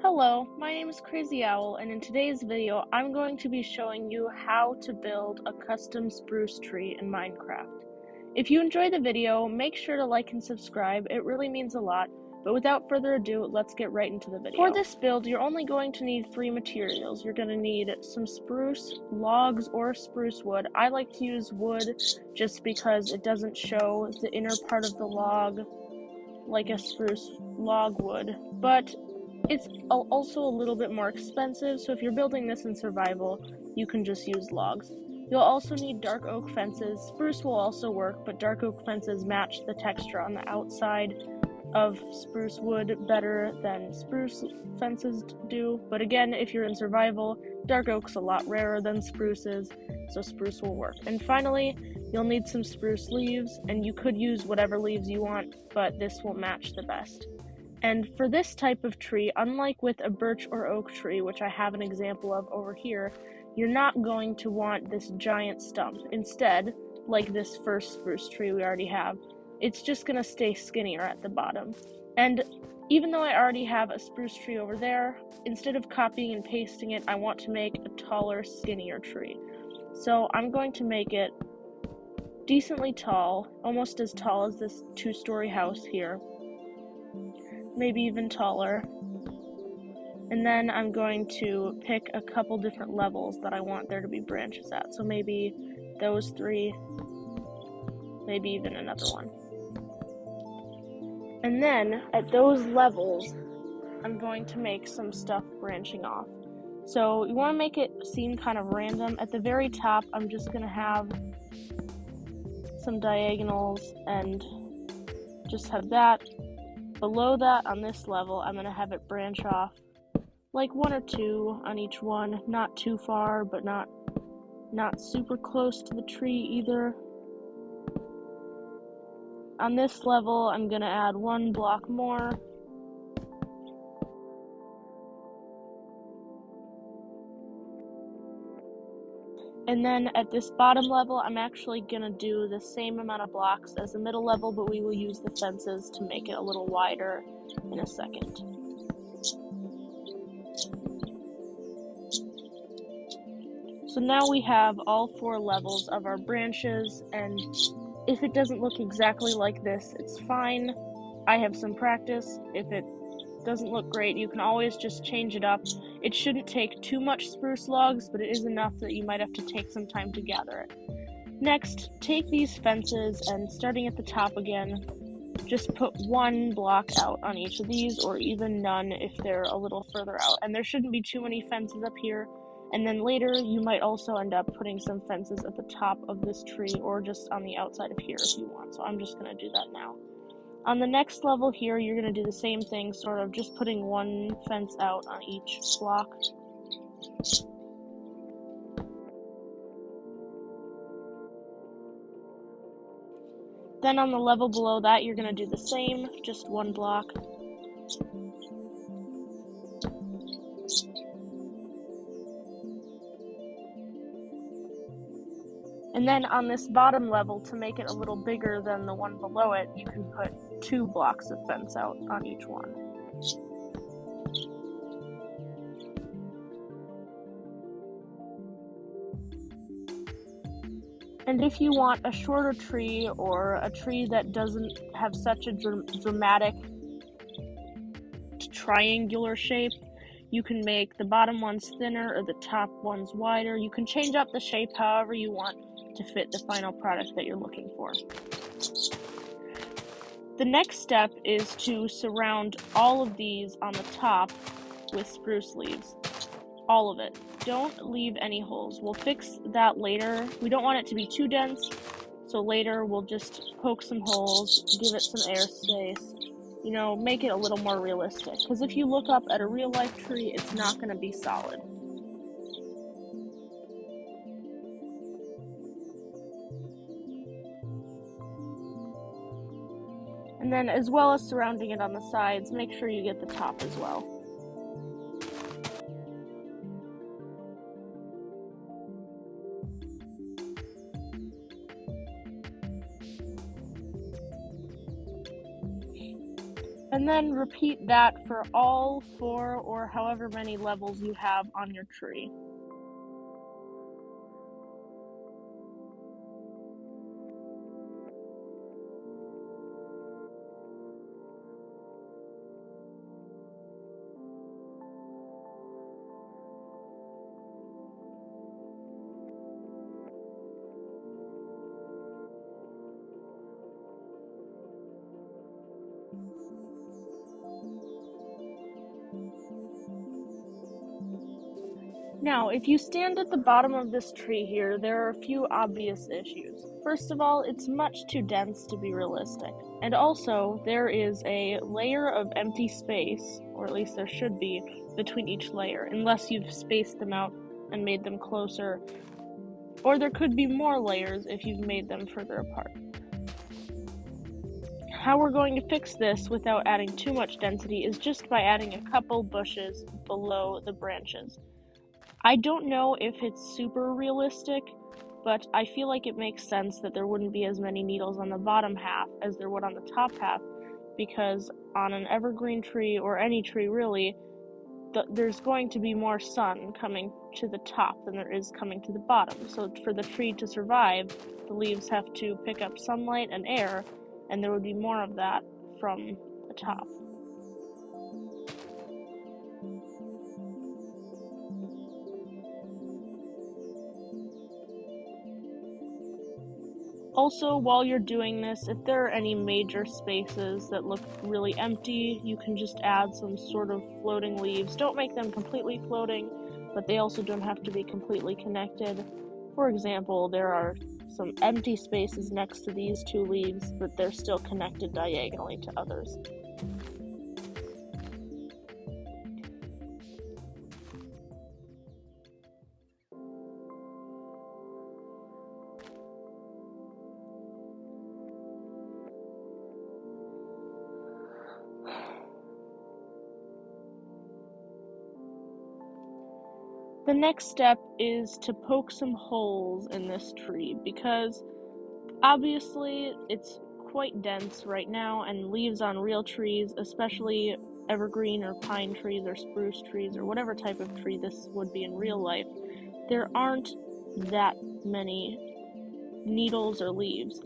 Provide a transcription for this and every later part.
Hello, my name is Crazy Owl, and in today's video, I'm going to be showing you how to build a custom spruce tree in Minecraft. If you enjoy the video, make sure to like and subscribe, it really means a lot, but without further ado, let's get right into the video. For this build, you're only going to need 3 materials. You're going to need some spruce, logs, or spruce wood. I like to use wood just because it doesn't show the inner part of the log like a spruce log would, but it's also a little bit more expensive, so if you're building this in survival, you can just use logs. You'll also need dark oak fences. Spruce will also work, but dark oak fences match the texture on the outside of spruce wood better than spruce fences do. But again, if you're in survival, dark oak's a lot rarer than spruce is, so spruce will work. And finally, you'll need some spruce leaves, and you could use whatever leaves you want, but this will match the best. And for this type of tree, unlike with a birch or oak tree, which I have an example of over here, you're not going to want this giant stump. Instead, like this first spruce tree we already have, it's just going to stay skinnier at the bottom. And even though I already have a spruce tree over there, instead of copying and pasting it, I want to make a taller, skinnier tree. So I'm going to make it decently tall, almost as tall as this 2-story house here. Maybe even taller. And then I'm going to pick a couple different levels that I want there to be branches at. So maybe those 3, maybe even another one. And then at those levels, I'm going to make some stuff branching off. So you want to make it seem kind of random. At the very top, I'm just going to have some diagonals and just have that. Below that, on this level, I'm going to have it branch off like 1 or 2 on each one, not too far, but not super close to the tree either. On this level, I'm going to add 1 block more. And then at this bottom level, I'm actually going to do the same amount of blocks as the middle level, but we will use the fences to make it a little wider in a second. So now we have all 4 levels of our branches, and if it doesn't look exactly like this, it's fine. I have some practice. If it doesn't look great, you can always just change it up. It shouldn't take too much spruce logs, but it is enough that you might have to take some time to gather it. Next, take these fences and starting at the top again, just put 1 block out on each of these, or even none if they're a little further out. And there shouldn't be too many fences up here. And then later, you might also end up putting some fences at the top of this tree, or just on the outside of here if you want. So I'm just going to do that now. On the next level here, you're going to do the same thing, sort of just putting 1 fence out on each block. Then on the level below that, you're going to do the same, just 1 block. And then on this bottom level, to make it a little bigger than the one below it, you can put 2 blocks of fence out on each one. And if you want a shorter tree, or a tree that doesn't have such a dramatic triangular shape, you can make the bottom ones thinner or the top ones wider. You can change up the shape however you want to fit the final product that you're looking for. The next step is to surround all of these on the top with spruce leaves. All of it. Don't leave any holes. We'll fix that later. We don't want it to be too dense, so later we'll just poke some holes, give it some air space, make it a little more realistic. Because if you look up at a real life tree, it's not going to be solid. And then, as well as surrounding it on the sides, make sure you get the top as well. And then repeat that for all 4 or however many levels you have on your tree. Now, if you stand at the bottom of this tree here, there are a few obvious issues. First of all, it's much too dense to be realistic. And also, there is a layer of empty space, or at least there should be, between each layer, unless you've spaced them out and made them closer. Or there could be more layers if you've made them further apart. How we're going to fix this without adding too much density is just by adding a couple bushes below the branches. I don't know if it's super realistic, but I feel like it makes sense that there wouldn't be as many needles on the bottom half as there would on the top half, because on an evergreen tree, or any tree really, there's going to be more sun coming to the top than there is coming to the bottom. So for the tree to survive, the leaves have to pick up sunlight and air, and there would be more of that from the top. Also, while you're doing this, if there are any major spaces that look really empty, you can just add some sort of floating leaves. Don't make them completely floating, but they also don't have to be completely connected. For example, there are some empty spaces next to these 2 leaves, but they're still connected diagonally to others. The next step is to poke some holes in this tree, because obviously it's quite dense right now, and leaves on real trees, especially evergreen or pine trees or spruce trees or whatever type of tree this would be in real life, there aren't that many needles or leaves,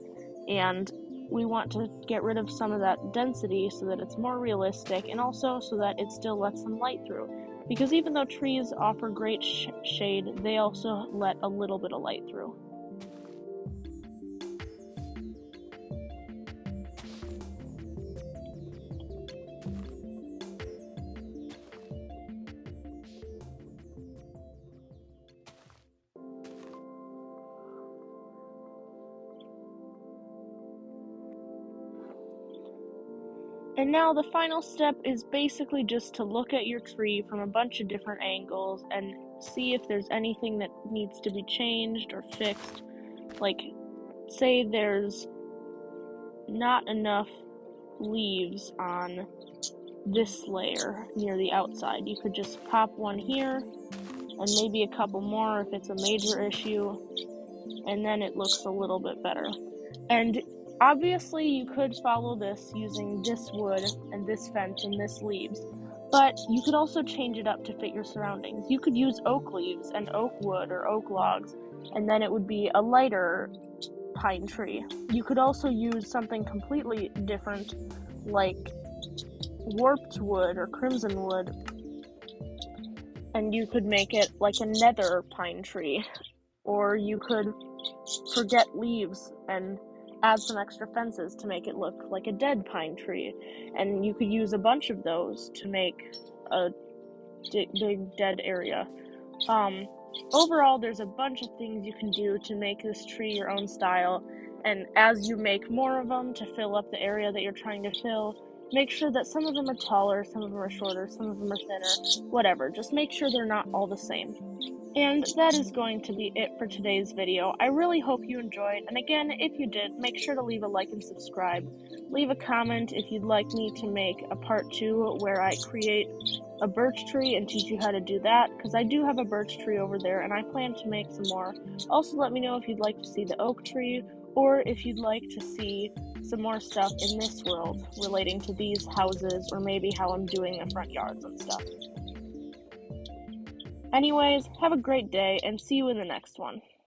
and we want to get rid of some of that density so that it's more realistic, and also so that it still lets some light through. Because even though trees offer great shade, they also let a little bit of light through. And now the final step is basically just to look at your tree from a bunch of different angles and see if there's anything that needs to be changed or fixed. Like, say there's not enough leaves on this layer near the outside. You could just pop one here, and maybe a couple more if it's a major issue, and then it looks a little bit better. And obviously you could follow this using this wood and this fence and this leaves, but you could also change it up to fit your surroundings. You could use oak leaves and oak wood or oak logs, and then it would be a lighter pine tree. You could also use something completely different, like warped wood or crimson wood, and you could make it like a nether pine tree. Or you could forget leaves and add some extra fences to make it look like a dead pine tree, and you could use a bunch of those to make a big dead area. Overall, there's a bunch of things you can do to make this tree your own style, and as you make more of them to fill up the area that you're trying to fill, make sure that some of them are taller, some of them are shorter, some of them are thinner, whatever. Just make sure they're not all the same. And that is going to be it for today's video. I really hope you enjoyed, and again, if you did, make sure to leave a like and subscribe. Leave a comment if you'd like me to make a part 2 where I create a birch tree and teach you how to do that, because I do have a birch tree over there and I plan to make some more. Also, let me know if you'd like to see the oak tree, or if you'd like to see some more stuff in this world relating to these houses, or maybe how I'm doing the front yards and stuff. Anyways, have a great day and see you in the next one.